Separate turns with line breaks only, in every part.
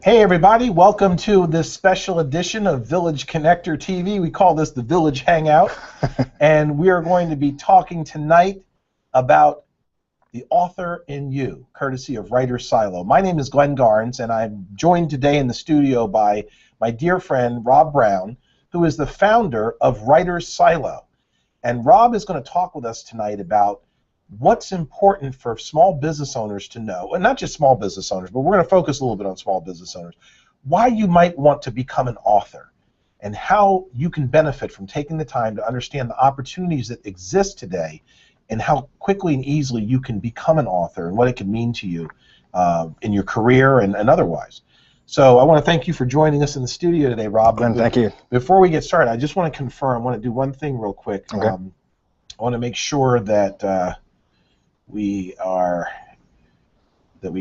Hey everybody, welcome to this special edition of Village Connector TV. We call this the Village Hangout, and we are going to be talking tonight about the author in you, courtesy of Writer's Silo. My name is Glenn Garnes, and I'm joined today in the studio by my dear friend Rob Brown, who is the founder of Writer's Silo. And Rob is going to talk with us tonight about what's important for small business owners to know, and not just small business owners, but we're going to focus a little bit on small business owners, why you might want to become an author and how you can benefit from taking the time to understand the opportunities that exist today and how quickly and easily you can become an author and what it can mean to you in your career and otherwise. So I want to thank you for joining us in the studio today, Rob.
Glenn, thank you.
Before we get started, I just want to confirm, I want to do one thing real quick.
Okay.
I want to make sure that we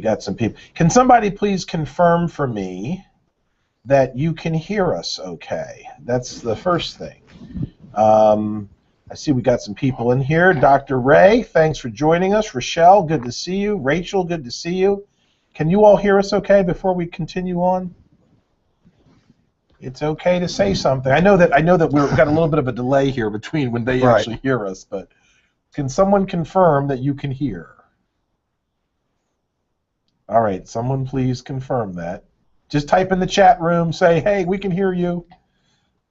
got some people. Can somebody please confirm for me that you can hear us okay? That's the first thing. I see we got some people in here. Dr. Ray, thanks for joining us. Rochelle, good to see you. Rachel, good to see you. Can you all hear us okay before we continue on? It's okay to say something. I know that we've got a little bit of a delay here between when they actually hear us, but can someone confirm that you can hear? All right, someone please confirm that. Just type in the chat room, say, hey, we can hear you.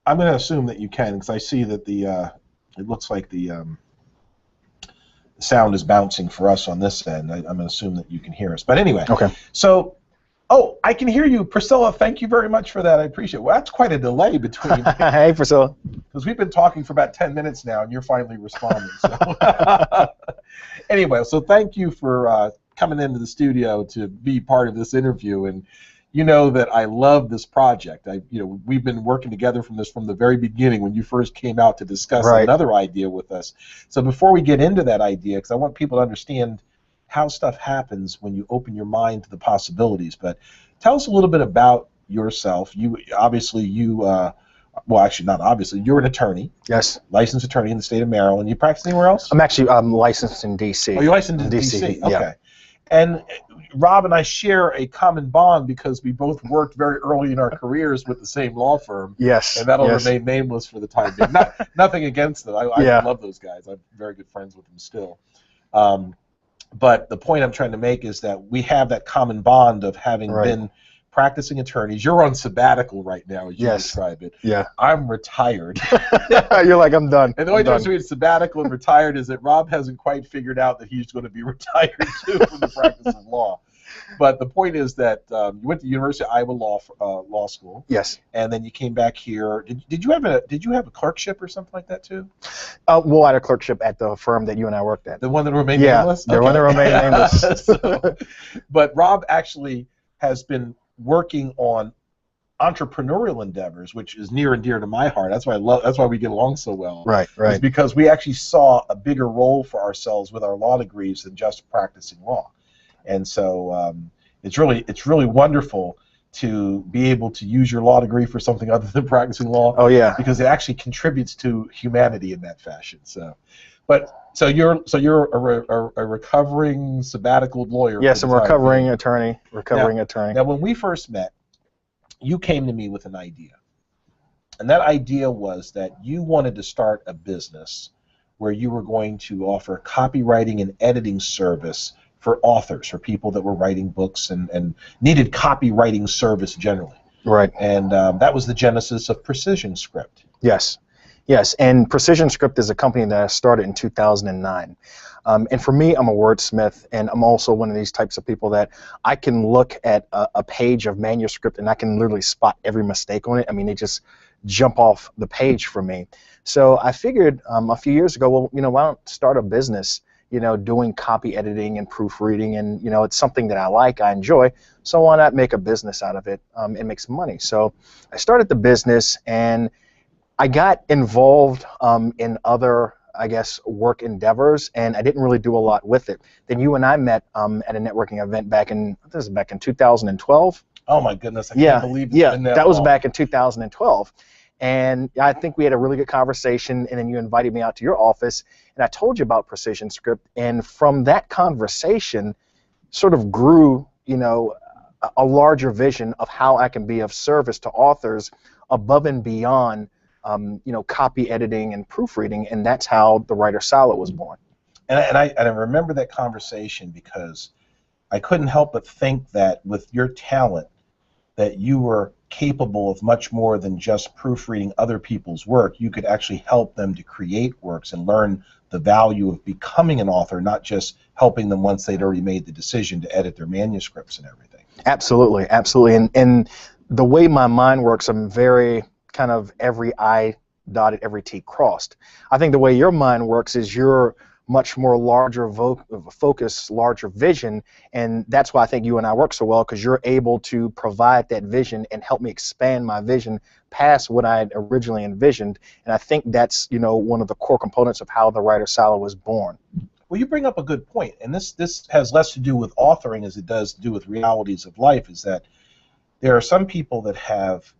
I'm going to assume that you can because I see that it looks like the sound is bouncing for us on this end. I'm going to assume that you can hear us. But anyway,
okay.
So, oh, I can hear you. Priscilla, thank you very much for that. I appreciate it. Well, that's quite a delay between.
Hey, Priscilla.
Because we've been talking for about 10 minutes now, and you're finally responding. So. Anyway, so thank you for coming into the studio to be part of this interview. And you know that I love this project. We've been working together from the very beginning when you first came out to discuss another idea with us. So before we get into that idea, because I want people to understand how stuff happens when you open your mind to the possibilities. But tell us a little bit about yourself. Well, actually, not obviously. You're an attorney.
Yes.
Licensed attorney in the state of Maryland. You practice anywhere else?
I'm actually licensed in D.C.
Oh, you're licensed in D.C. Okay.
Yeah.
And Rob and I share a common bond because we both worked very early in our careers with the same law firm.
Yes.
And that'll remain nameless for the time being. Nothing against them. I love those guys. I'm very good friends with them still. But the point I'm trying to make is that we have that common bond of having been practicing attorneys. You're on sabbatical right now, as you describe it.
Yeah.
I'm retired.
You're like, I'm done.
And the only difference between sabbatical and retired is that Rob hasn't quite figured out that he's going to be retired too from the practice of law. But the point is that you went to the University of Iowa Law School.
Yes.
And then you came back here. Did you have a clerkship or something like that too?
Well, I had a clerkship at the firm that you and I worked at.
The one that remained nameless?
The one that remained nameless.
But Rob actually has been working on entrepreneurial endeavors, which is near and dear to my heart. That's why we get along so well.
Right.
It's because we actually saw a bigger role for ourselves with our law degrees than just practicing law. And so it's really wonderful to be able to use your law degree for something other than practicing law.
Oh yeah.
Because it actually contributes to humanity in that fashion. So you're a recovering sabbatical lawyer.
Yes, I'm a recovering attorney.
Now, when we first met, you came to me with an idea, and that idea was that you wanted to start a business where you were going to offer copywriting and editing service for authors, for people that were writing books and needed copywriting service generally.
Right.
And that was the genesis of Precision Script.
Yes, and Precision Script is a company that I started in 2009. And for me, I'm a wordsmith, and I'm also one of these types of people that I can look at a page of manuscript and I can literally spot every mistake on it. I mean, they just jump off the page for me. So I figured a few years ago, well, why don't start a business, doing copy editing and proofreading, and it's something that I like, I enjoy, so why not make a business out of it and make some money? So I started the business, and I got involved in other, I guess, work endeavors, and I didn't really do a lot with it. Then you and I met at a networking event back in 2012.
Oh my goodness, I can't believe it's been that
that was
long.
back in 2012. And I think we had a really good conversation, and then you invited me out to your office, and I told you about Precision Script, and from that conversation sort of grew, a larger vision of how I can be of service to authors above and beyond, copy editing and proofreading, and that's how the Writer Silo was born.
And I remember that conversation because I couldn't help but think that with your talent, that you were capable of much more than just proofreading other people's work. You could actually help them to create works and learn the value of becoming an author, not just helping them once they'd already made the decision to edit their manuscripts and everything.
Absolutely, absolutely. And the way my mind works, I'm very kind of every I dotted, every T crossed. I think the way your mind works is you're much more larger focus, larger vision, and that's why I think you and I work so well, because you're able to provide that vision and help me expand my vision past what I had originally envisioned. And I think that's, one of the core components of how the Writer Silo was born.
Well, you bring up a good point, and this has less to do with authoring as it does to do with realities of life, is that there are some people that have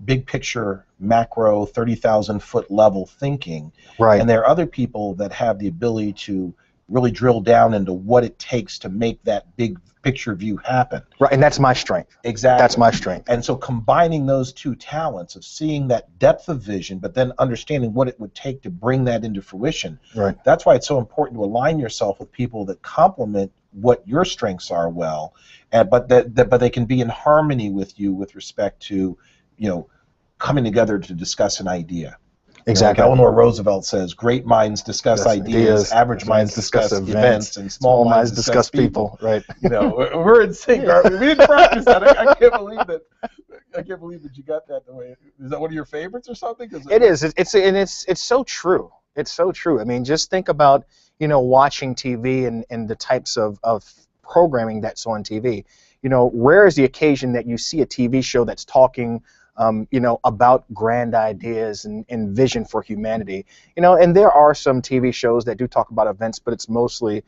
big picture, macro, 30,000-foot level thinking,
right?
And there are other people that have the ability to really drill down into what it takes to make that big picture view happen.
Right, and that's my strength.
Exactly.
That's my strength.
And so combining those two talents of seeing that depth of vision, but then understanding what it would take to bring that into fruition.
Right.
That's why it's so important to align yourself with people that complement what your strengths are well, but they can be in harmony with you with respect to, coming together to discuss an idea.
Exactly.
Like Eleanor Roosevelt says, great minds discuss ideas, average minds discuss events, and small minds discuss people.
Right.
We're in sync, aren't we? We didn't practice that. I can't believe that. I can't believe that you got that the way. Is that one of your favorites or something?
It is. It's so true. It's so true. I mean, just think about watching TV and the types of programming that's on TV. Rare is the occasion that you see a TV show that's talking about grand ideas and vision for humanity. And there are some TV shows that do talk about events, but it's mostly,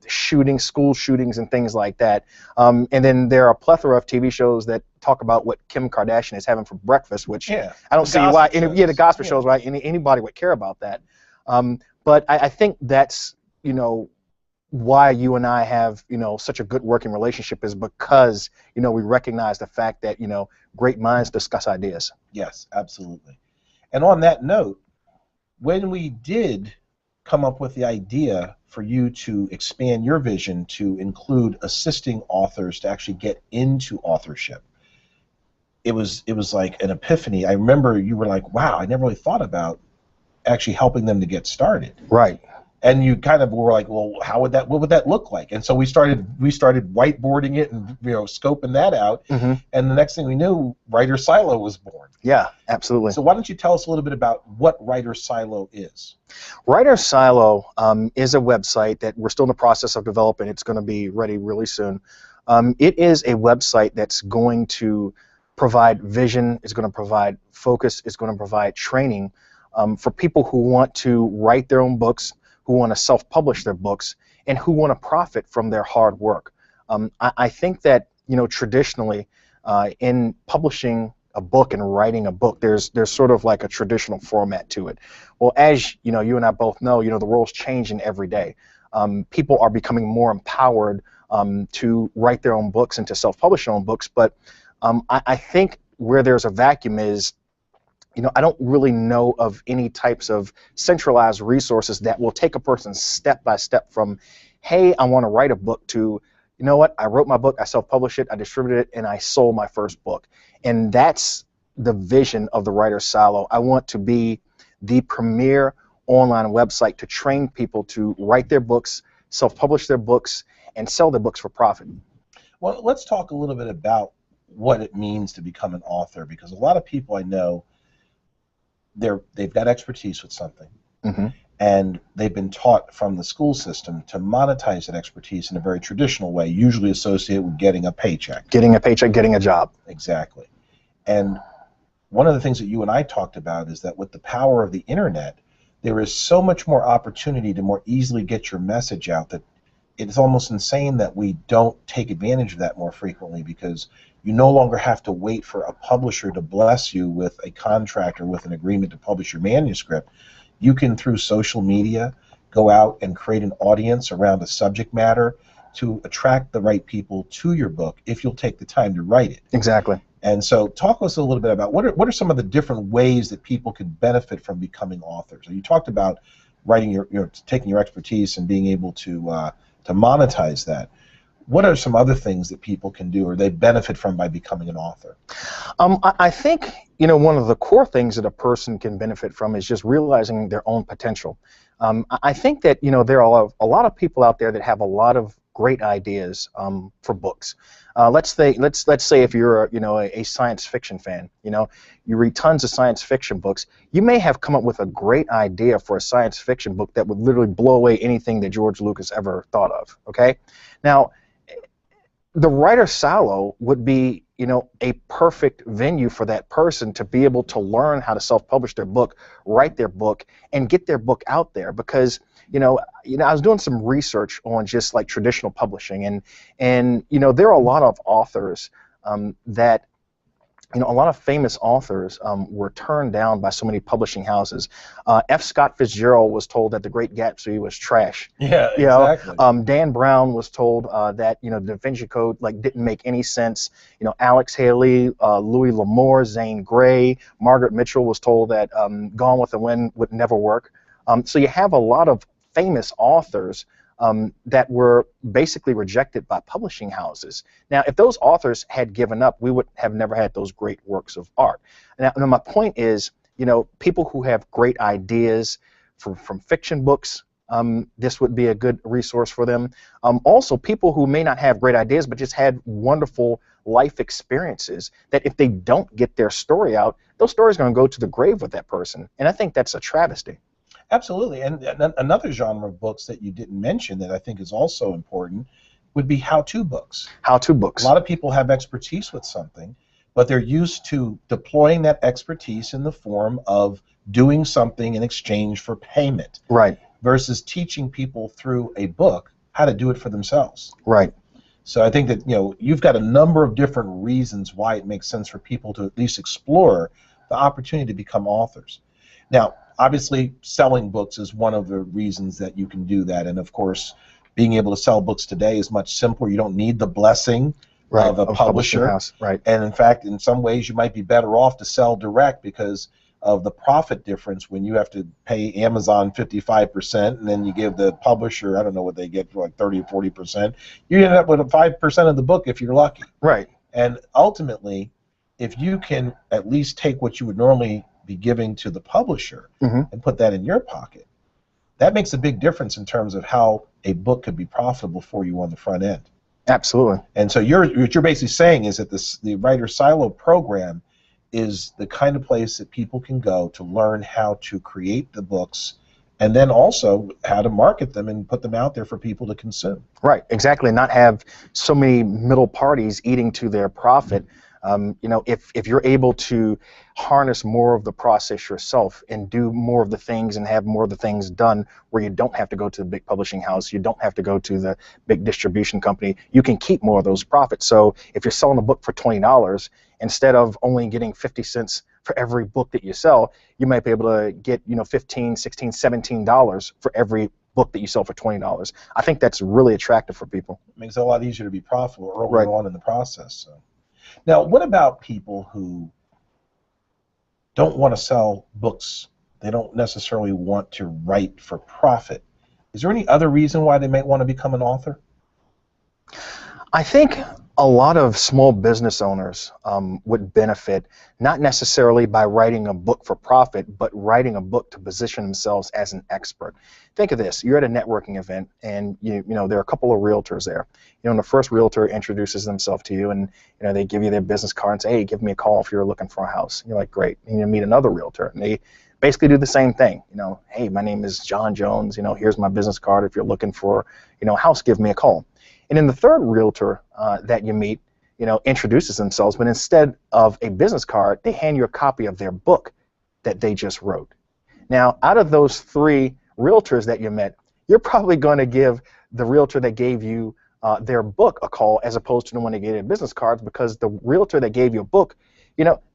shootings, school shootings and things like that. And then there are a plethora of TV shows that talk about what Kim Kardashian is having for breakfast, which I don't see why, the gospel shows, right? Anybody would care about that. But I think that's, why you and I have, such a good working relationship is because, we recognize the fact that, great minds discuss ideas.
Yes, absolutely. And on that note, when we did come up with the idea for you to expand your vision to include assisting authors to actually get into authorship, it was like an epiphany. I remember you were like, wow, I never really thought about actually helping them to get started.
Right.
And you kind of were like, well, what would that look like? And so we started whiteboarding it and scoping that out. Mm-hmm. And the next thing we knew, Writer Silo was born.
Yeah, absolutely.
So why don't you tell us a little bit about what Writer Silo is?
Writer Silo is a website that we're still in the process of developing. It's going to be ready really soon. It is a website that's going to provide vision. It's going to provide focus. It's going to provide training for people who want to write their own books, who want to self-publish their books, and who want to profit from their hard work. I think that traditionally in publishing a book and writing a book, there's sort of like a traditional format to it. Well, as you and I both know, the world's changing every day. People are becoming more empowered to write their own books and to self-publish their own books, but I think where there's a vacuum is, I don't really know of any types of centralized resources that will take a person step by step from, hey, I want to write a book, to, you know what, I wrote my book, I self-published it, I distributed it, and I sold my first book. And that's the vision of the Writer Silo. I want to be the premier online website to train people to write their books, self-publish their books, and sell their books for profit.
Well, let's talk a little bit about what it means to become an author, because a lot of people I know, they've got expertise with something, mm-hmm. and they've been taught from the school system to monetize that expertise in a very traditional way, usually associated with getting a paycheck.
Getting a paycheck, getting a job.
Exactly. And one of the things that you and I talked about is that with the power of the internet, there is so much more opportunity to more easily get your message out that it's almost insane that we don't take advantage of that more frequently, because you no longer have to wait for a publisher to bless you with a contract or with an agreement to publish your manuscript. You can, through social media, go out and create an audience around a subject matter, to attract the right people to your book if you'll take the time to write it.
Exactly.
And so talk to us a little bit about what are some of the different ways that people can benefit from becoming authors. You talked about writing taking your expertise and being able to monetize that. What are some other things that people can do or they benefit from by becoming an author?
I think one of the core things that a person can benefit from is just realizing their own potential. I think that there are a lot of people out there that have a lot of great ideas for books. Let's say if you're a science fiction fan, you read tons of science fiction books, you may have come up with a great idea for a science fiction book that would literally blow away anything that George Lucas ever thought of. Okay, now the writer silo would be a perfect venue for that person to be able to learn how to self-publish their book, write their book, and get their book out there. Because I was doing some research on just like traditional publishing, and there are a lot of authors that a lot of famous authors were turned down by so many publishing houses. F. Scott Fitzgerald was told that The Great Gatsby was trash.
Yeah, exactly.
Dan Brown was told that Da Vinci Code didn't make any sense. Alex Haley, Louis L'Amour, Zane Grey, Margaret Mitchell was told that Gone with the Wind would never work. So you have a lot of famous authors that were basically rejected by publishing houses. Now, if those authors had given up, we would have never had those great works of art. Now my point is, people who have great ideas from fiction books, this would be a good resource for them. Also, people who may not have great ideas but just had wonderful life experiences, that if they don't get their story out, those stories are going to go to the grave with that person. And I think that's a travesty.
Absolutely. And another genre of books that you didn't mention that I think is also important would be how-to books.
How-to books.
A lot of people have expertise with something, but they're used to deploying that expertise in the form of doing something in exchange for payment.
Right.
Versus teaching people through a book how to do it for themselves.
Right.
So I think that you've got a number of different reasons why it makes sense for people to at least explore the opportunity to become authors. Now, obviously, selling books is one of the reasons that you can do that, and of course, being able to sell books today is much simpler. You don't need the blessing of a publisher.
House. Right.
And in fact, in some ways, you might be better off to sell direct because of the profit difference when you have to pay Amazon 55% and then you give the publisher, I don't know what they get, for like 30 or 40%. You end up with 5% of the book if you're lucky.
Right.
And ultimately, if you can at least take what you would normally be giving to the publisher and put that in your pocket, that makes a big difference in terms of how a book could be profitable for you on the front end.
Absolutely.
And so what you're basically saying is that the Writer Silo program is the kind of place that people can go to learn how to create the books and then also how to market them and put them out there for people to consume.
Right, exactly. Not have so many middle parties eating to their profit. If you're able to harness more of the process yourself and do more of the things and have more of the things done where you don't have to go to the big publishing house, you don't have to go to the big distribution company, you can keep more of those profits. So if you're selling a book for $20, instead of only getting 50 cents for every book that you sell, you might be able to get $15, $16, $17 for every book that you sell for $20. I think that's really attractive for people.
It makes it a lot easier to be profitable early on in the process. So. Now, what about people who don't want to sell books? They don't necessarily want to write for profit. Is there any other reason why they might want to become an author?
I think a lot of small business owners would benefit not necessarily by writing a book for profit, but writing a book to position themselves as an expert. Think of this: you're at a networking event, and there are a couple of realtors there. The first realtor introduces themselves to you, and they give you their business card and say, "Hey, give me a call if you're looking for a house." And you're like, "Great." And you meet another realtor, and they basically do the same thing. "Hey, my name is John Jones. Here's my business card. If you're looking for a house, give me a call." And then the third realtor that you meet, introduces themselves, but instead of a business card, they hand you a copy of their book that they just wrote. Now, out of those three realtors that you met, you're probably going to give the realtor that gave you their book a call as opposed to the one that gave you business cards, because the realtor that gave you a book,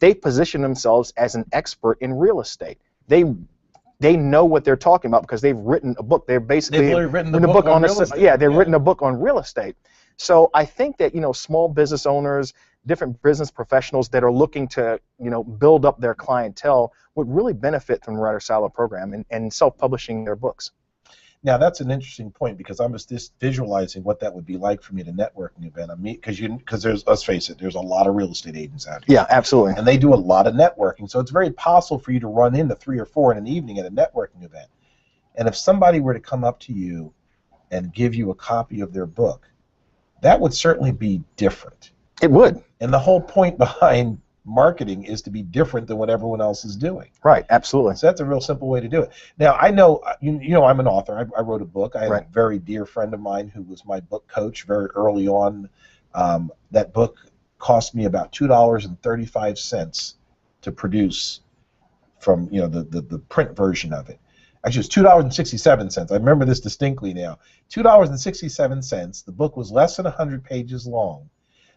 they position themselves as an expert in real estate. They they know what they're talking about because they've written a book. They're basically
They've written the book on real estate.
Yeah, they've written a book on real estate. So I think that, small business owners, different business professionals that are looking to, build up their clientele would really benefit from the Writer Salad program and self-publishing their books.
Now that's an interesting point because I'm just visualizing what that would be like for me at a networking event. Because let's face it, there's a lot of real estate agents out here.
Yeah, absolutely.
And they do a lot of networking, so it's very possible for you to run into 3 or 4 in an evening at a networking event. And if somebody were to come up to you and give you a copy of their book, that would certainly be different.
It would.
And the whole point behind marketing is to be different than what everyone else is doing.
Right, absolutely.
So that's a real simple way to do it. Now, I know, I'm an author. I wrote a book. I had a very dear friend of mine who was my book coach very early on. That book cost me about $2.35 to produce from, the print version of it. Actually, it was $2.67. I remember this distinctly now. $2.67. The book was less than 100 pages long,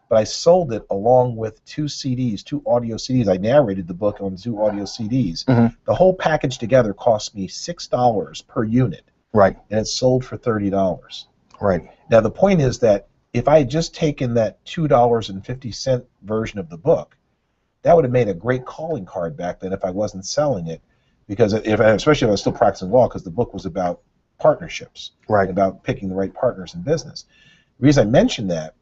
but I sold it along with 2 CDs, 2 audio CDs. I narrated the book on 2 audio CDs.
Mm-hmm.
The whole package together cost me $6 per unit.
Right.
And it sold for $30.
Right.
Now, the point is that if I had just taken that $2.50 version of the book, that would have made a great calling card back then if I wasn't selling it. Because especially if I was still practicing law, because the book was about partnerships,
right,
about picking the right partners in business. The reason I mention that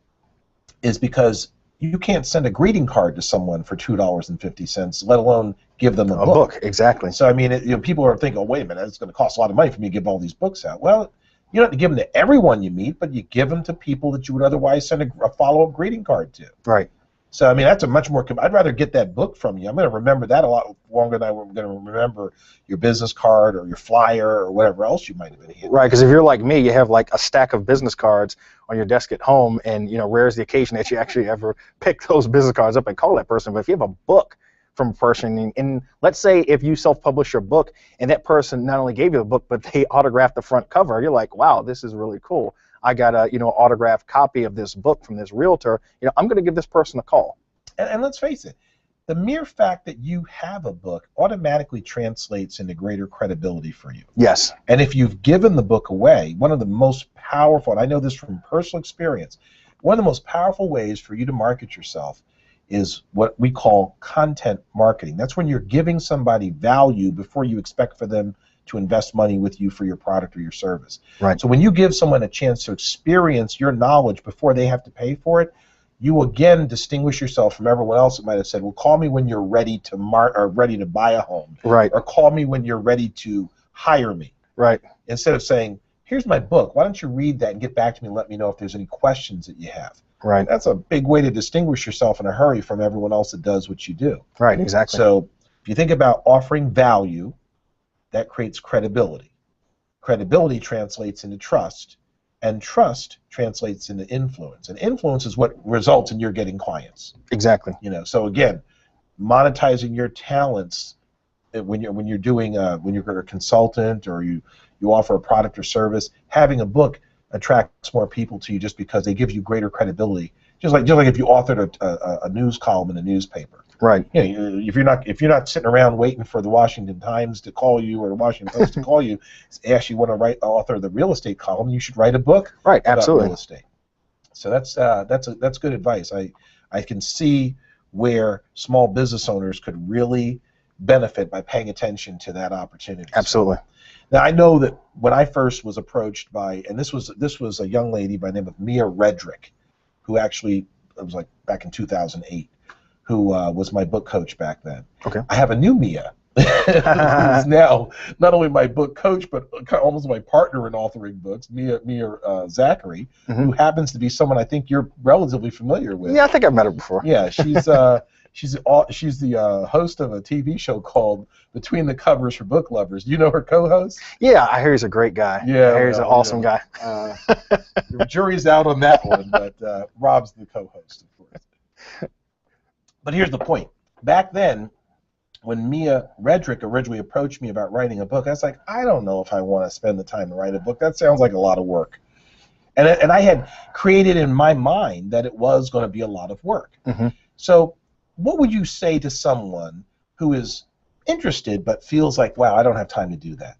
is because you can't send a greeting card to someone for $2.50, let alone give them a book.
Exactly.
So I mean, people are thinking, "Oh, wait a minute, it's going to cost a lot of money for me to give all these books out." Well, you don't have to give them to everyone you meet, but you give them to people that you would otherwise send a follow-up greeting card to.
Right.
So, I mean, that's a much more, I'd rather get that book from you. I'm going to remember that a lot longer than I'm going to remember your business card or your flyer or whatever else you might have been handing.
Right, because if you're like me, you have like a stack of business cards on your desk at home, and rare's the occasion that you actually ever pick those business cards up and call that person. But if you have a book from a person, and let's say if you self-publish your book and that person not only gave you the book, but they autographed the front cover, you're like, wow, this is really cool. I got a autographed copy of this book from this realtor. I'm going to give this person a call.
And let's face it, the mere fact that you have a book automatically translates into greater credibility for you.
Yes.
And if you've given the book away, one of the most powerful, and I know this from personal experience, one of the most powerful ways for you to market yourself is what we call content marketing. That's when you're giving somebody value before you expect for them to invest money with you for your product or your service.
Right.
So when you give someone a chance to experience your knowledge before they have to pay for it, you again distinguish yourself from everyone else that might have said, well, call me when you're ready to ready to buy a home.
Right.
Or call me when you're ready to hire me.
Right.
Instead of saying, here's my book, why don't you read that and get back to me and let me know if there's any questions that you have.
Right.
That's a big way to distinguish yourself in a hurry from everyone else that does what you do.
Right, exactly.
So if you think about offering value, that creates credibility. Credibility translates into trust, and trust translates into influence. And influence is what results in your getting clients.
Exactly.
So again, monetizing your talents when you're doing when you're a consultant or you offer a product or service, having a book attracts more people to you just because they give you greater credibility. Just like if you authored a news column in a newspaper.
Right.
If you're not sitting around waiting for the Washington Times to call you or the Washington Post to call you, ask you want to author the real estate column, you should write a book.
Right.
About
Absolutely.
Real estate. So that's good advice. I can see where small business owners could really benefit by paying attention to that opportunity.
Absolutely.
So, now I know that when I first was approached by, and this was a young lady by the name of Mia Redrick, who actually, it was like back in 2008, who was my book coach back then.
Okay.
I have a new Mia, who's now not only my book coach, but almost my partner in authoring books, Mia Zachary, who happens to be someone I think you're relatively familiar with.
Yeah, I think I've met her before.
Yeah, she's she's the host of a TV show called Between the Covers for Book Lovers. Do you know her co-host?
Yeah, I hear he's a great guy.
Yeah,
I hear he's an awesome guy.
The jury's out on that one, but Rob's the co-host, of course. But here's the point. Back then, when Mia Redrick originally approached me about writing a book, I was like, I don't know if I want to spend the time to write a book. That sounds like a lot of work. And I had created in my mind that it was going to be a lot of work. So what would you say to someone who is interested but feels like, wow, I don't have time to do that?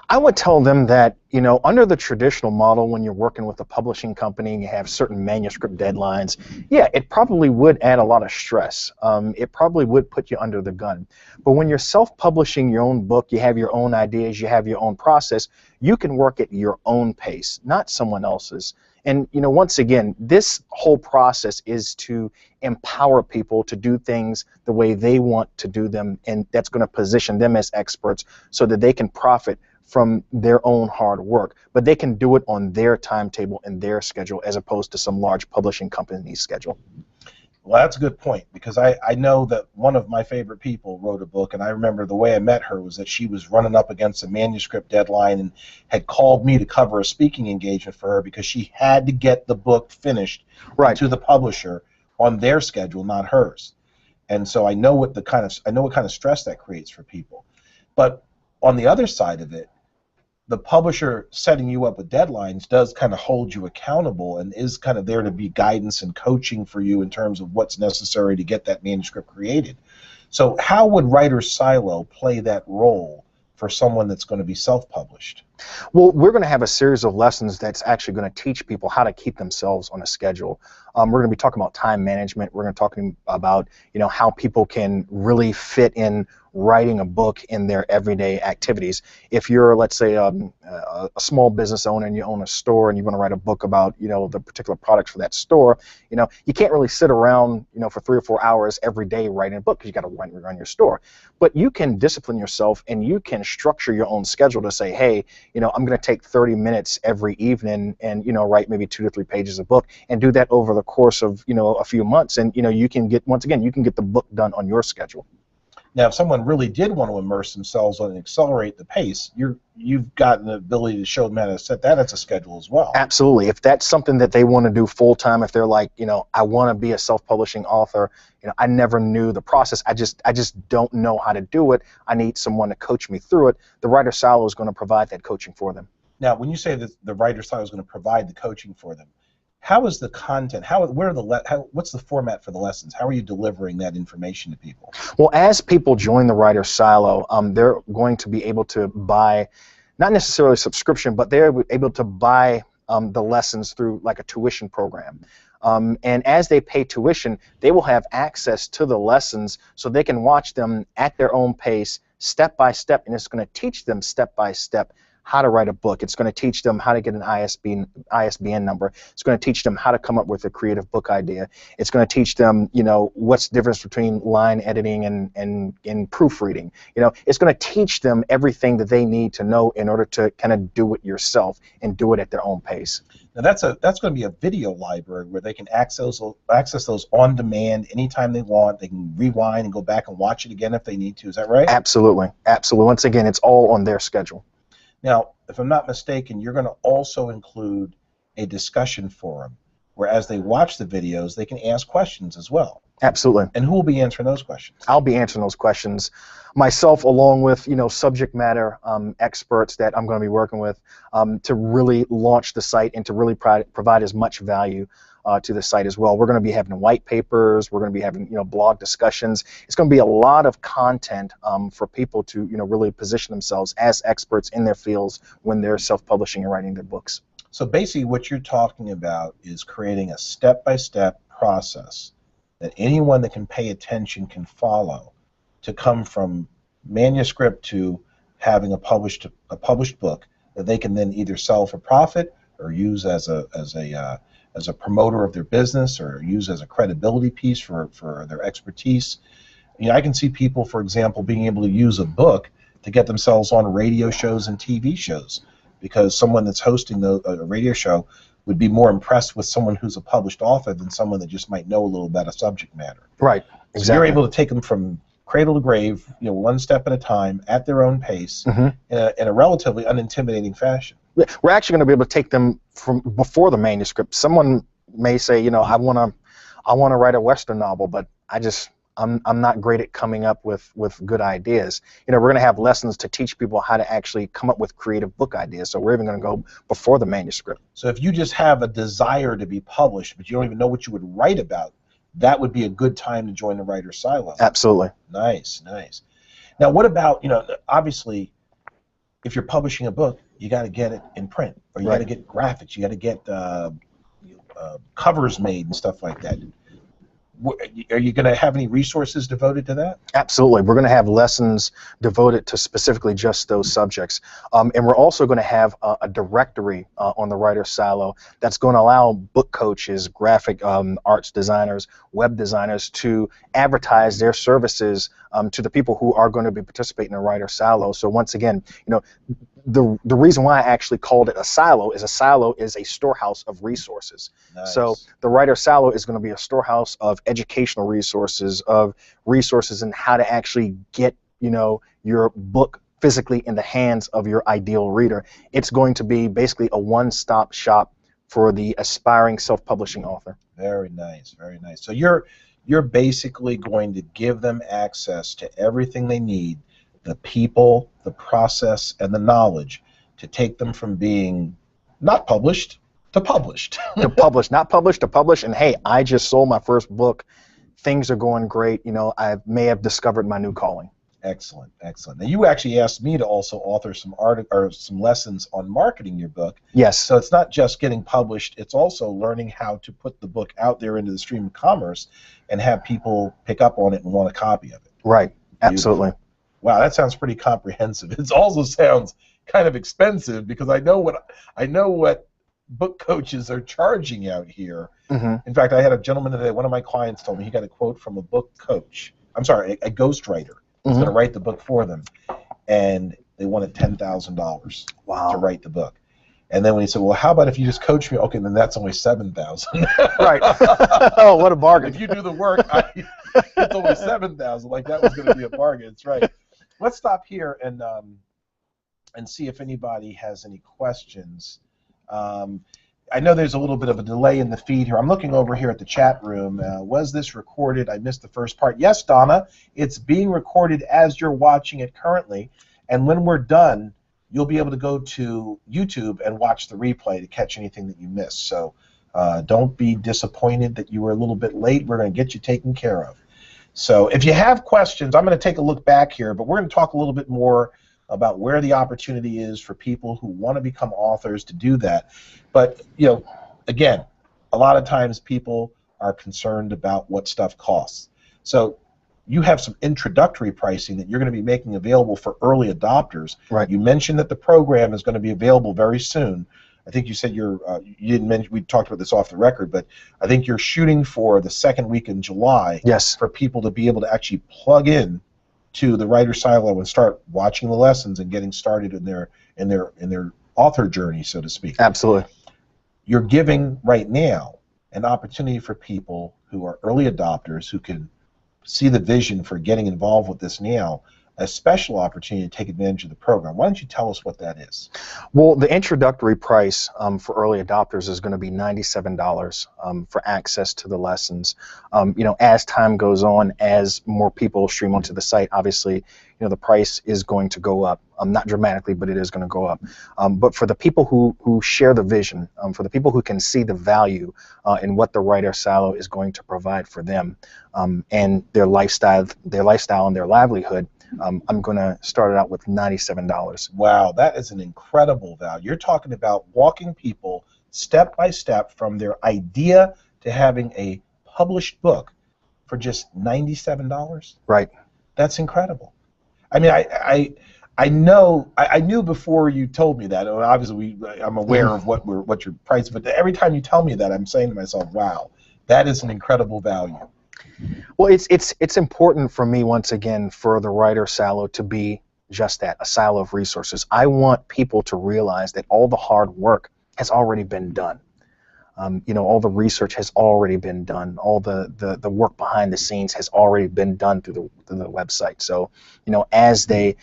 I would tell them that, you know, under the traditional model, when you're working with a publishing company and you have certain manuscript deadlines, yeah, it probably would add a lot of stress. It probably would put you under the gun. But when you're self-publishing your own book, you have your own ideas, you have your own process, you can work at your own pace, not someone else's. And, you know, once again, this whole process is to empower people to do things the way they want to do them, and that's going to position them as experts so that they can profit from their own hard work, but they can do it on their timetable and their schedule as opposed to some large publishing company's schedule.
Well, that's a good point, because I know that one of my favorite people wrote a book, and I remember the way I met her was that she was running up against a manuscript deadline and had called me to cover a speaking engagement for her because she had to get the book finished to the publisher on their schedule, not hers. And so I know what kind of stress that creates for people. But on the other side of it, the publisher setting you up with deadlines does kind of hold you accountable and is kind of there to be guidance and coaching for you in terms of what's necessary to get that manuscript created. So how would Writer's Silo play that role for someone that's going to be self-published?
Well, we're going to have a series of lessons that's actually going to teach people how to keep themselves on a schedule. We're going to be talking about time management. We're going to be talking about, you know, how people can really fit in writing a book in their everyday activities. If you're, let's say, a small business owner and you own a store and you want to write a book about, you know, the particular products for that store, you know, you can't really sit around, you know, for 3 or 4 hours every day writing a book because you got to run your store. But you can discipline yourself and you can structure your own schedule to say, hey, you know, I'm going to take 30 minutes every evening and, you know, write maybe 2 to 3 pages of book, and do that over the course of, you know, a few months. And, you know, you can get, once again, you can get the book done on your schedule.
Now, if someone really did want to immerse themselves and accelerate the pace, you've got the ability to show them how to set that as a schedule as well.
Absolutely. If that's something that they want to do full time, if they're like, you know, I want to be a self-publishing author, you know, I never knew the process, I just don't know how to do it, I need someone to coach me through it, the Writer's Silo is going to provide that coaching for them.
Now, when you say that the Writer's Silo is going to provide the coaching for them, how is the content? What's the format for the lessons? How are you delivering that information to people?
Well, as people join the Writer's Silo, they're going to be able to buy, not necessarily a subscription, but they're able to buy the lessons through like a tuition program. And as they pay tuition, they will have access to the lessons so they can watch them at their own pace, step by step, and it's going to teach them step by step how to write a book. It's going to teach them how to get an ISBN number. It's going to teach them how to come up with a creative book idea. It's going to teach them, you know, what's the difference between line editing and proofreading. You know, it's going to teach them everything that they need to know in order to kind of do it yourself and do it at their own pace.
Now that's going to be a video library where they can access those on demand anytime they want. They can rewind and go back and watch it again if they need to. Is that right?
Absolutely, absolutely. Once again, it's all on their schedule.
Now, if I'm not mistaken, you're going to also include a discussion forum where as they watch the videos, they can ask questions as well.
Absolutely.
And who will be answering those questions?
I'll be answering those questions myself, along with, you know, subject matter experts that I'm going to be working with to really launch the site and to really provide as much value to the site as well. We're going to be having white papers. We're going to be having, you know, blog discussions. It's going to be a lot of content for people to, you know, really position themselves as experts in their fields when they're self-publishing and writing their books.
So basically what you're talking about is creating a step-by-step process that anyone that can pay attention can follow to come from manuscript to having a published book that they can then either sell for profit or use as a promoter of their business, or use as a credibility piece for their expertise. You know, I can see people, for example, being able to use a book to get themselves on radio shows and TV shows, because someone that's hosting a radio show would be more impressed with someone who's a published author than someone that just might know a little about a subject matter.
Right. Exactly.
So you're able to take them from cradle to grave, you know, one step at a time, at their own pace, in a relatively unintimidating fashion.
We're actually going to be able to take them from before the manuscript. Someone may say, you know, I want to write a Western novel, but I'm not great at coming up with good ideas. You know, we're going to have lessons to teach people how to actually come up with creative book ideas. So we're even going to go before the manuscript.
So if you just have a desire to be published, but you don't even know what you would write about, that would be a good time to join the Writer's Silo.
Absolutely.
Nice, nice. Now, what about, obviously, if you're publishing a book, you got to get it in print, or you got to get graphics, you got to get covers made and stuff like that. Are you going to have any resources devoted to that?
Absolutely. We're going to have lessons devoted to specifically just those subjects. And we're also going to have a directory on the Writer Silo that's going to allow book coaches, graphic arts designers, web designers to advertise their services to the people who are going to be participating in Writer Silo. So once again, the reason why I actually called it a silo is a storehouse of resources.
Nice.
So the Writer Silo is going to be a storehouse of educational resources, and how to actually get your book physically in the hands of your ideal reader. It's going to be basically a one-stop shop for the aspiring self-publishing author.
Very nice, very nice. So you're basically going to give them access to everything they need, the people, the process, and the knowledge to take them from being not published to published.
To publish, not published, to publish. And hey, I just sold my first book. Things are going great. I may have discovered my new calling.
Excellent, excellent. Now, you actually asked me to also author some lessons on marketing your book.
Yes.
So it's not just getting published, it's also learning how to put the book out there into the stream of commerce and have people pick up on it and want a copy of it.
Right, absolutely.
Wow, that sounds pretty comprehensive. It also sounds kind of expensive, because I know what book coaches are charging out here.
Mm-hmm.
In fact, I had a gentleman today, one of my clients told me he got a quote from a book coach. I'm sorry, a ghostwriter. He's going to write the book for them, and they wanted $10,000
wow.
to write the book. And then when he said, well, how about if you just coach me? Okay, then that's only $7,000.
Right. Oh, what a bargain.
If you do the work, it's only $7,000. Like, that was going to be a bargain. That's right. Let's stop here and see if anybody has any questions. I know there's a little bit of a delay in the feed here. I'm looking over here at the chat room. Was this recorded? I missed the first part. Yes, Donna, it's being recorded as you're watching it currently. And when we're done, you'll be able to go to YouTube and watch the replay to catch anything that you missed. So don't be disappointed that you were a little bit late. We're going to get you taken care of. So if you have questions, I'm going to take a look back here, but we're going to talk a little bit more about where the opportunity is for people who want to become authors to do that. But, again, a lot of times people are concerned about what stuff costs. So you have some introductory pricing that you're going to be making available for early adopters.
Right.
You mentioned that the program is going to be available very soon. I think you said you didn't mention, we talked about this off the record, but I think you're shooting for the second week in July.
Yes.
For people to be able to actually plug in to the Writer Silo and start watching the lessons and getting started in their author journey, so to speak.
Absolutely.
You're giving right now an opportunity for people who are early adopters who can see the vision for getting involved with this now, a special opportunity to take advantage of the program. Why don't you tell us what that is?
Well, the introductory price for early adopters is going to be $97 for access to the lessons. As time goes on, as more people stream onto the site, obviously, the price is going to go up. Not dramatically, but it is going to go up. But for the people who share the vision, for the people who can see the value in what the Writer Silo is going to provide for them and their lifestyle and their livelihood, I'm going to start it out with $97.
Wow, that is an incredible value. You're talking about walking people step by step from their idea to having a published book for just $97?
Right.
That's incredible. I mean, I knew before you told me that. Obviously, I'm aware of what your price, but every time you tell me that, I'm saying to myself, wow, that is an incredible value.
Well, it's important for me, once again, for the Writer Silo to be just that, a silo of resources. I want people to realize that all the hard work has already been done. All the research has already been done. All the work behind the scenes has already been done through the website. So, as they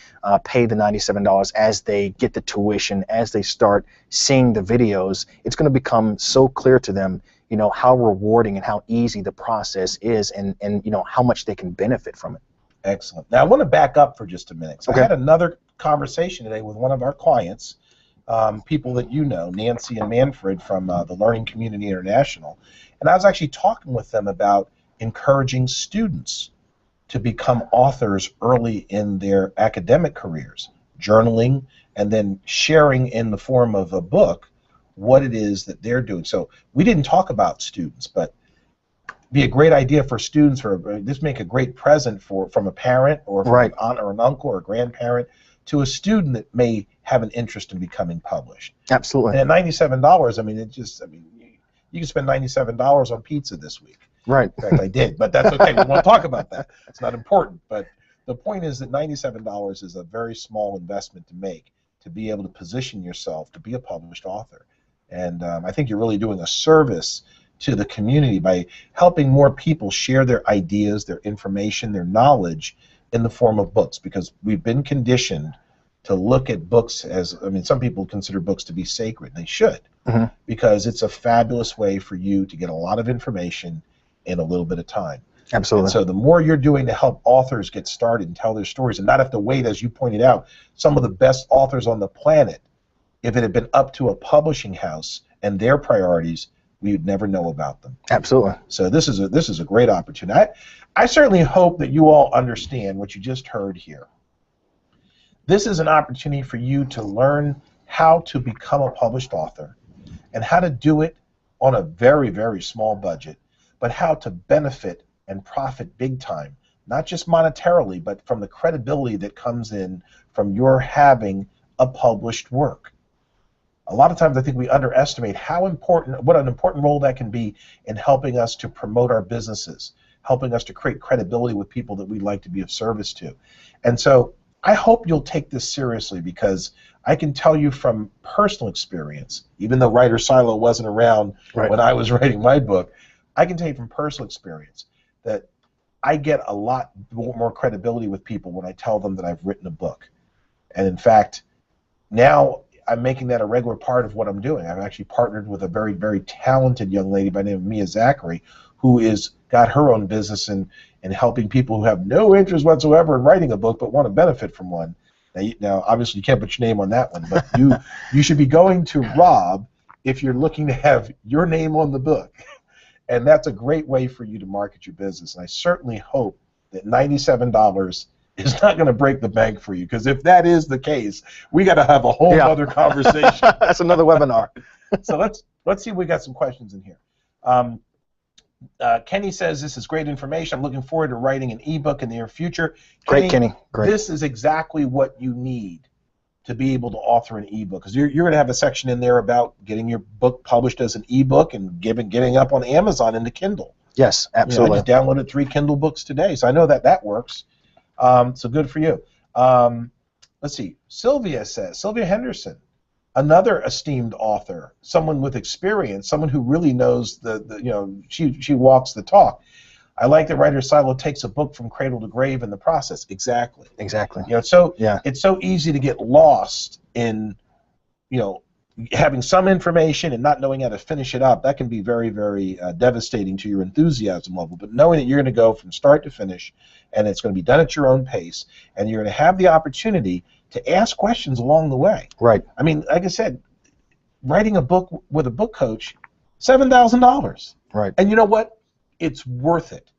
pay the $97, as they get the tuition, as they start seeing the videos, it's going to become so clear to them, how rewarding and how easy the process is, and how much they can benefit from it.
Excellent. Now, I want to back up for just a minute. So
Okay.
I had another conversation today with one of our clients, people that Nancy and Manfred from the Learning Community International, and I was actually talking with them about encouraging students to become authors early in their academic careers, journaling and then sharing in the form of a book what it is that they're doing. So we didn't talk about students, but be a great idea for students, or this make a great present from a parent or from an aunt or an uncle or a grandparent to a student that may have an interest in becoming published.
Absolutely.
And at $97, I mean, you can spend $97 on pizza this week.
Right.
In fact, I did, but that's okay. We won't talk about that. It's not important. But the point is that $97 is a very small investment to make to be able to position yourself to be a published author. And I think you're really doing a service to the community by helping more people share their ideas, their information, their knowledge in the form of books, because we've been conditioned to look at books as, I mean, some people consider books to be sacred. They should, because it's a fabulous way for you to get a lot of information in a little bit of time.
Absolutely.
And so the more you're doing to help authors get started and tell their stories and not have to wait, as you pointed out, some of the best authors on the planet, if it had been up to a publishing house and their priorities, we would never know about them.
Absolutely.
So this is a great opportunity. I certainly hope that you all understand what you just heard here. This is an opportunity for you to learn how to become a published author and how to do it on a very, very small budget, but how to benefit and profit big time, not just monetarily, but from the credibility that comes in from your having a published work. A lot of times I think we underestimate what an important role that can be in helping us to promote our businesses, helping us to create credibility with people that we'd like to be of service to. And so I hope you'll take this seriously, because I can tell you from personal experience, even though Writer Silo wasn't around when I was writing my book, I can tell you from personal experience that I get a lot more credibility with people when I tell them that I've written a book. And in fact, now I'm making that a regular part of what I'm doing. I've actually partnered with a very, very talented young lady by the name of Mia Zachary, who is got her own business in helping people who have no interest whatsoever in writing a book but want to benefit from one. Now obviously you can't put your name on that one, but you should be going to Rob if you're looking to have your name on the book. And that's a great way for you to market your business. And I certainly hope that $97 is not going to break the bank for you, because if that is the case, we got to have a whole other conversation.
That's another webinar.
So let's see if we got some questions in here. Kenny says, this is great information. I'm looking forward to writing an ebook in the near future.
Great, Kenny. Great.
This is exactly what you need to be able to author an ebook, because you're going to have a section in there about getting your book published as an ebook and getting up on Amazon into Kindle.
Yes, absolutely.
I just downloaded 3 Kindle books today, so I know that works. So good for you. Let's see. Sylvia Henderson, another esteemed author, someone with experience, someone who really knows she walks the talk. I like that Writer Silo takes a book from cradle to grave in the process. Exactly.
Exactly.
It's so easy to get lost in, having some information and not knowing how to finish it up. That can be very, very devastating to your enthusiasm level. But knowing that you're going to go from start to finish, and it's going to be done at your own pace, and you're going to have the opportunity to ask questions along the way.
Right.
I mean, like I said, writing a book with a book coach, $7,000.
Right.
And you know what? It's worth it.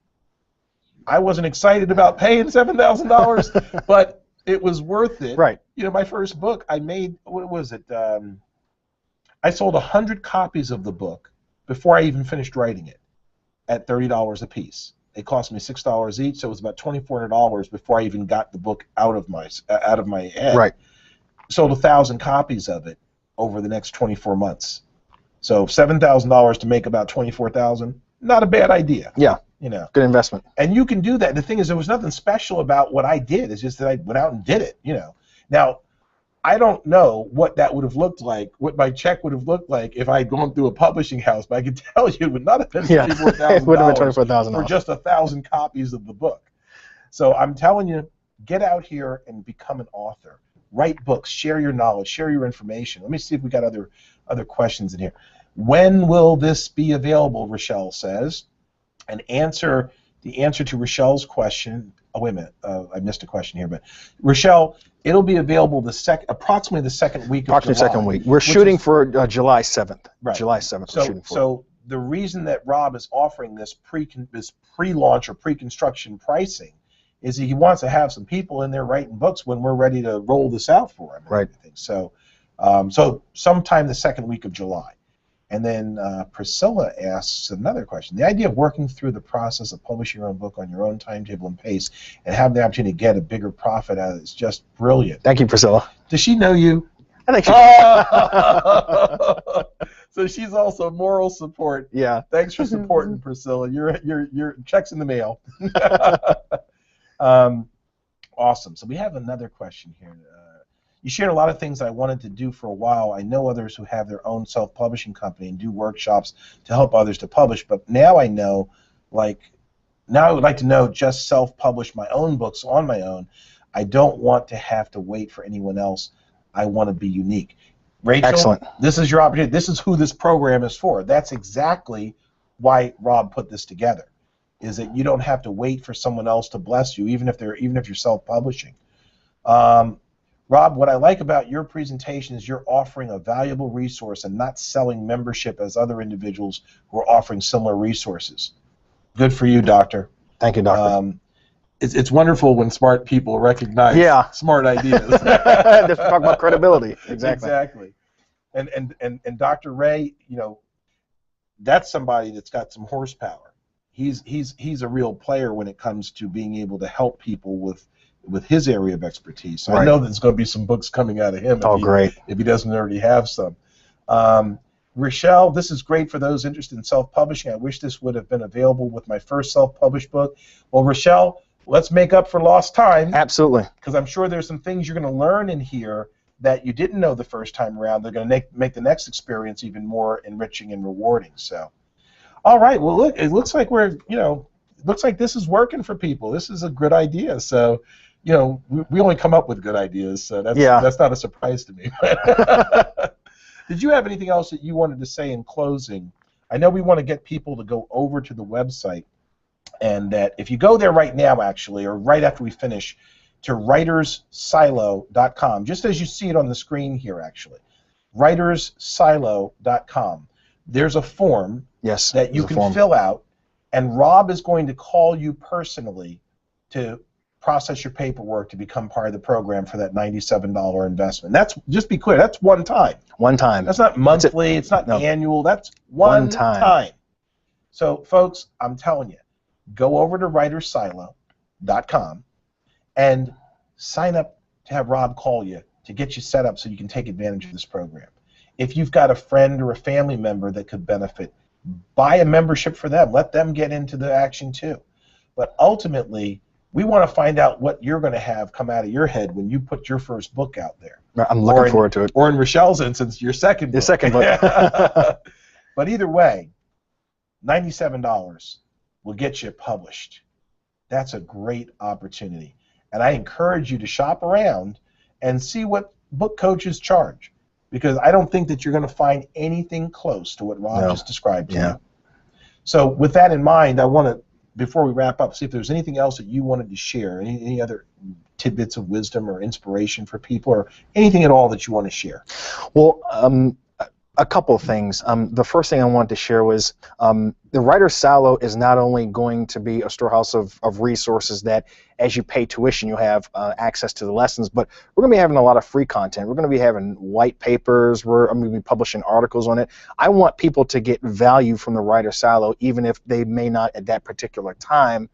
I wasn't excited about paying $7,000, but it was worth it.
Right.
My first book, I made, what was it? I sold 100 copies of the book before I even finished writing it at $30 a piece. It cost me $6 each, so it was about $2,400 before I even got the book out of my head.
Right.
Sold 1,000 copies of it over the next 24 months. So $7,000 to make about $24,000, not a bad idea.
Yeah. Good investment.
And you can do that. The thing is, there was nothing special about what I did. It's just that I went out and did it. Now, I don't know what that would have looked like, what my check would have looked like if I had gone through a publishing house, but I can tell you it would not have been $24,000
it would have been $24,000
for just 1,000 copies of the book. So I'm telling you, get out here and become an author. Write books, share your knowledge, share your information. Let me see if we got other questions in here. When will this be available, Rochelle says. The answer to Rochelle's question, oh, wait a minute, I missed a question here, but Rochelle, it'll be available approximately the second week of July.
Second week. We're shooting for July 7th.
Right.
July 7th we're shooting for.
So the reason that Rob is offering this pre-launch or pre-construction pricing is he wants to have some people in there writing books when we're ready to roll this out for him.
Right.
So, so sometime the second week of July. And then Priscilla asks another question. The idea of working through the process of publishing your own book on your own timetable and pace and having the opportunity to get a bigger profit out of it is just brilliant.
Thank you, Priscilla.
Does she know you?
I think she.
So she's also moral support.
Yeah.
Thanks for supporting, Priscilla. Your check's in the mail. Awesome. So we have another question here. You shared a lot of things I wanted to do for a while. I know others who have their own self-publishing company and do workshops to help others to publish, but now I know, now I would like to know just self-publish my own books on my own. I don't want to have to wait for anyone else. I want to be unique. Rachel,
excellent.
This is your opportunity. This is who this program is for. That's exactly why Rob put this together, is that you don't have to wait for someone else to bless you, even if you're self-publishing. Rob, what I like about your presentation is you're offering a valuable resource and not selling membership as other individuals who are offering similar resources. Good for you, Doctor.
Thank you, Doctor.
It's wonderful when smart people recognize smart ideas.
Just talk about credibility. Exactly.
And Dr. Ray, that's somebody that's got some horsepower. He's a real player when it comes to being able to help people with his area of expertise. So I know there's going to be some books coming out of him.
Great.
If he doesn't already have some. Rochelle, this is great for those interested in self-publishing. I wish this would have been available with my first self-published book. Well, Rochelle, let's make up for lost time.
Absolutely.
Because I'm sure there's some things you're going to learn in here that you didn't know the first time around. They're going to make the next experience even more enriching and rewarding. So, all right. Well, look, it looks like looks like this is working for people. This is a good idea. So, we only come up with good ideas, so that's not a surprise to me. Did you have anything else that you wanted to say in closing? I know we want to get people to go over to the website, and that if you go there right now, actually, or right after we finish, to writerssilo.com, just as you see it on the screen here, actually, writerssilo.com. There's a form that you can fill out, and Rob is going to call you personally to process your paperwork to become part of the program for that $97 investment. That's, just be clear, that's one time.
One time.
That's not monthly, it's not annual, that's one time. So, folks, I'm telling you, go over to writerssilo.com and sign up to have Rob call you to get you set up so you can take advantage of this program. If you've got a friend or a family member that could benefit, buy a membership for them. Let them get into the action too. But ultimately, we want to find out what you're going to have come out of your head when you put your first book out there.
I'm looking forward to it.
Or in Rochelle's instance, your second book.
Your second book.
But either way, $97 will get you published. That's a great opportunity. And I encourage you to shop around and see what book coaches charge, because I don't think that you're going to find anything close to what Rob just described to you. So with that in mind, I want to, before we wrap up, see if there's anything else that you wanted to share, any other tidbits of wisdom or inspiration for people, or anything at all that you want to share.
Well, a couple of things. The first thing I wanted to share was the Writer's Silo is not only going to be a storehouse of resources that, as you pay tuition, you'll have access to the lessons, but we're going to be having a lot of free content. We're going to be having white papers. I'm going to be publishing articles on it. I want people to get value from the Writer's Silo, even if they may not at that particular time,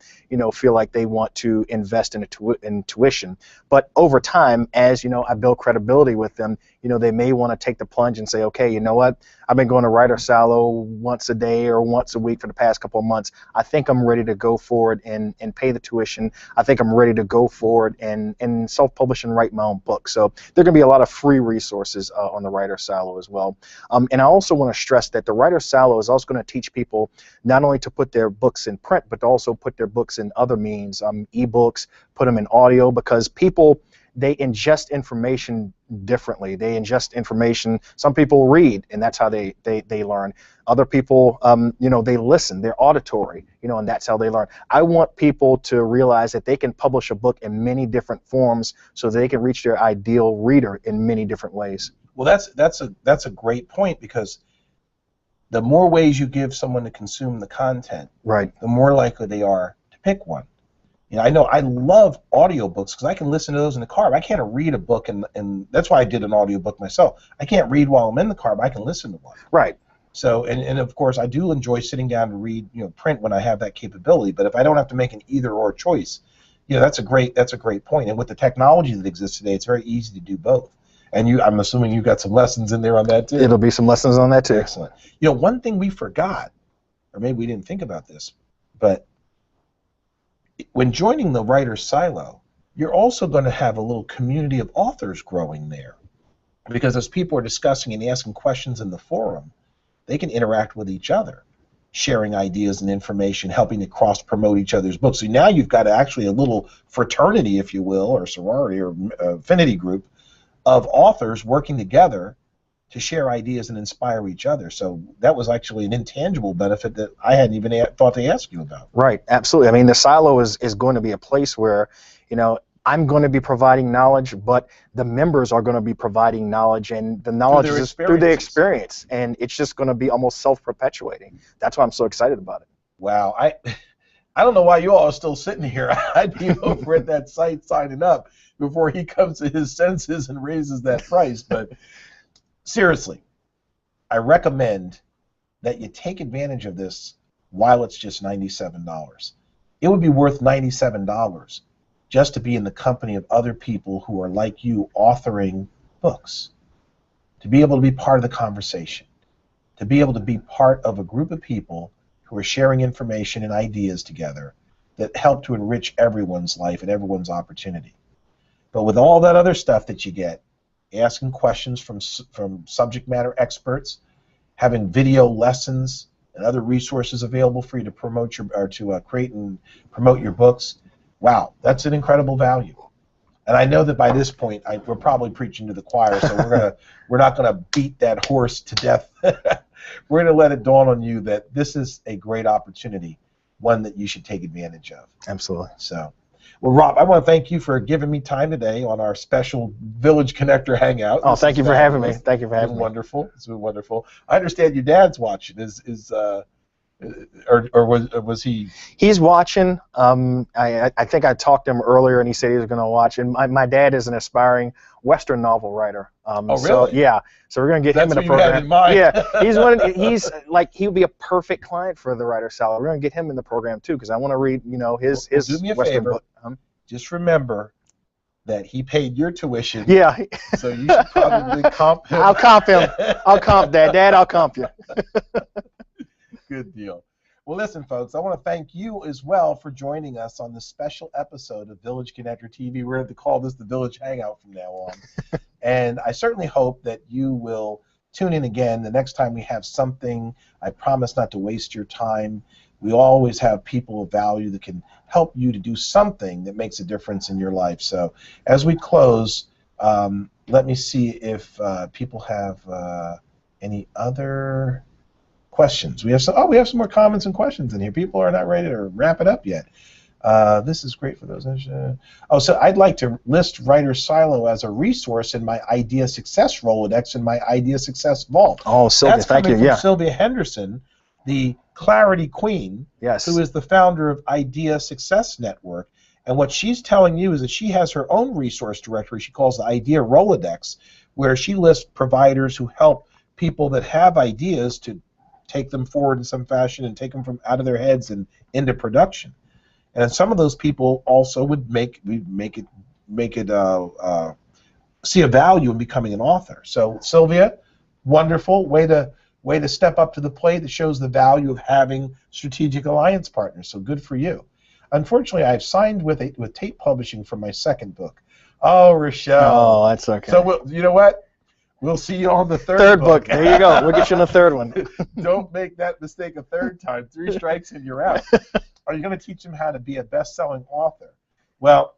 feel like they want to invest in tuition. But over time, as I build credibility with them, they may want to take the plunge and say, okay, you know what? I've been going to Writer's Silo once a day or once a week for the past couple of months. I think I'm ready to go forward and pay the tuition. I think I'm ready to go forward and self-publish and write my own book. So there are going to be a lot of free resources on the Writer's Silo as well. And I also want to stress that the Writer's Silo is also going to teach people not only to put their books in print, but to also put their books in other means, ebooks, put them in audio, because people, they ingest information differently. They ingest information. Some people read, and that's how they learn. Other people, they listen. They're auditory, and that's how they learn. I want people to realize that they can publish a book in many different forms, so they can reach their ideal reader in many different ways.
Well, that's a great point, because the more ways you give someone to consume the content, the more likely they are to pick one. I know I love audiobooks because I can listen to those in the car. I can't read a book, and that's why I did an audiobook myself. I can't read while I'm in the car, but I can listen to one.
Right.
So, and of course, I do enjoy sitting down to read, print when I have that capability. But if I don't have to make an either-or choice, that's a great point. And with the technology that exists today, it's very easy to do both. And I'm assuming you got some lessons in there on that too.
It'll be some lessons on that too.
Excellent. One thing we forgot, or maybe we didn't think about this, but when joining the Writer's Silo, you're also going to have a little community of authors growing there, because as people are discussing and asking questions in the forum, they can interact with each other, sharing ideas and information, helping to cross-promote each other's books. So now you've got actually a little fraternity, if you will, or sorority or affinity group of authors working together to share ideas and inspire each other. So that was actually an intangible benefit that I hadn't even thought to ask you about.
Right, absolutely. I mean, the silo is going to be a place where, I'm going to be providing knowledge, but the members are going to be providing knowledge, and the knowledge is through the experience, and it's just going to be almost self-perpetuating. That's why I'm so excited about it.
Wow, I don't know why you all are still sitting here. I'd be over at that site signing up before he comes to his senses and raises that price. But seriously, I recommend that you take advantage of this while it's just $97. It would be worth $97 just to be in the company of other people who are like you authoring books, to be able to be part of the conversation, to be able to be part of a group of people who are sharing information and ideas together that help to enrich everyone's life and everyone's opportunity. But with all that other stuff that you get, asking questions from subject matter experts, having video lessons and other resources available for you to promote create and promote your books, wow, that's an incredible value. And I know that by this point we're probably preaching to the choir, so we're not gonna beat that horse to death. We're gonna let it dawn on you that this is a great opportunity, one that you should take advantage of.
Absolutely.
So, well, Rob, I want to thank you for giving me time today on our special Village Connector Hangout.
Oh, thank you for having me. Thank you for having me.
Wonderful. It's been wonderful. I understand your dad's watching. Or was he?
He's watching. I think I talked to him earlier, and he said he was going to watch. And my dad is an aspiring Western novel writer.
Oh, really?
So, yeah. So we're going to get him in the program.
That's what you had in
Yeah,
mind.
he's like, he would be a perfect client for the Writer's Silo. We're going to get him in the program too, because I want to read his
do me a
Western
favor.
book.
Just remember that he paid your tuition.
Yeah.
So you should probably comp him.
I'll comp him. I'll comp Dad. Dad, I'll comp you.
Good deal. Well, listen, folks, I want to thank you as well for joining us on this special episode of Village Connector TV. We're going to call this the Village Hangout from now on. And I certainly hope that you will tune in again the next time we have something. I promise not to waste your time. We always have people of value that can help you to do something that makes a difference in your life. So as we close, let me see if people have any other questions. We have some more comments and questions in here. People are not ready to wrap it up yet. This is great for those. So I'd like to list Writer's Silo as a resource in my Idea Success Rolodex and my Idea Success Vault.
Oh, Sylvia, thank you.
That's coming
Yeah.
from Sylvia Henderson, the Clarity Queen,
Yes.
who is the founder of Idea Success Network. And what she's telling you is that she has her own resource directory she calls the Idea Rolodex, where she lists providers who help people that have ideas to take them forward in some fashion and take them from out of their heads and into production. And some of those people also would make it see a value in becoming an author. So Sylvia, wonderful way to step up to the plate that shows the value of having strategic alliance partners. So good for you. Unfortunately, I've signed with Tate Publishing for my second book. Oh, Rochelle.
Oh, that's okay.
So you know what? We'll see you on the
third book. There you go. We'll get you on the third one.
Don't make that mistake a third time. 3 strikes and you're out. Are you going to teach them how to be a best-selling author? Well,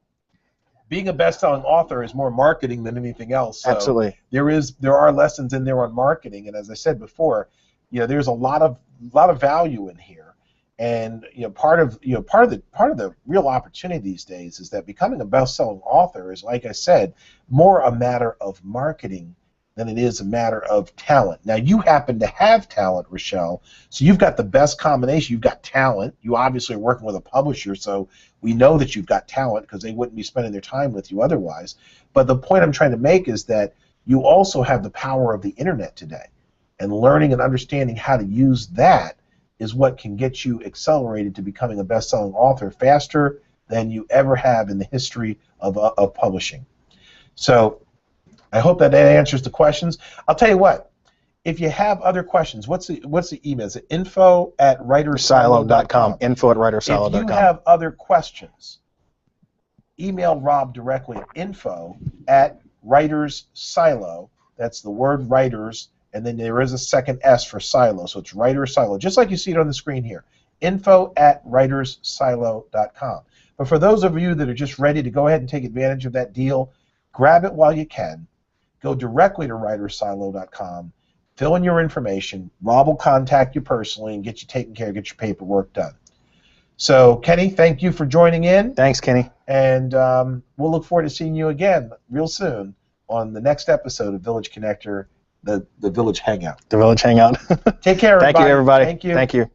being a best-selling author is more marketing than anything else. So
Absolutely.
There are lessons in there on marketing, and as I said before, there's a lot of value in here. And part of the real opportunity these days is that becoming a best-selling author is, like I said, more a matter of marketing than it is a matter of talent. Now, you happen to have talent, Rochelle, so you've got the best combination. You've got talent. You obviously are working with a publisher, so we know that you've got talent because they wouldn't be spending their time with you otherwise. But the point I'm trying to make is that you also have the power of the internet today, and learning and understanding how to use that is what can get you accelerated to becoming a best-selling author faster than you ever have in the history of publishing. So I hope that answers the questions. I'll tell you what, if you have other questions, what's the email? Is it info@writersilo.com?
Info@writersilo.com.
If you have other questions, email Rob directly at info@writersilo. That's the word writers, and then there is a second S for silo, so it's Writers Silo, just like you see it on the screen here. Info@writersilo.com. But for those of you that are just ready to go ahead and take advantage of that deal, grab it while you can. Go directly to writersilo.com, fill in your information. Rob will contact you personally and get you taken care of, get your paperwork done. So, Kenny, thank you for joining in.
Thanks, Kenny.
And we'll look forward to seeing you again real soon on the next episode of Village Connector, the Village Hangout.
The Village Hangout.
Take care, everybody.
Thank you, everybody.
Thank you.
Thank you.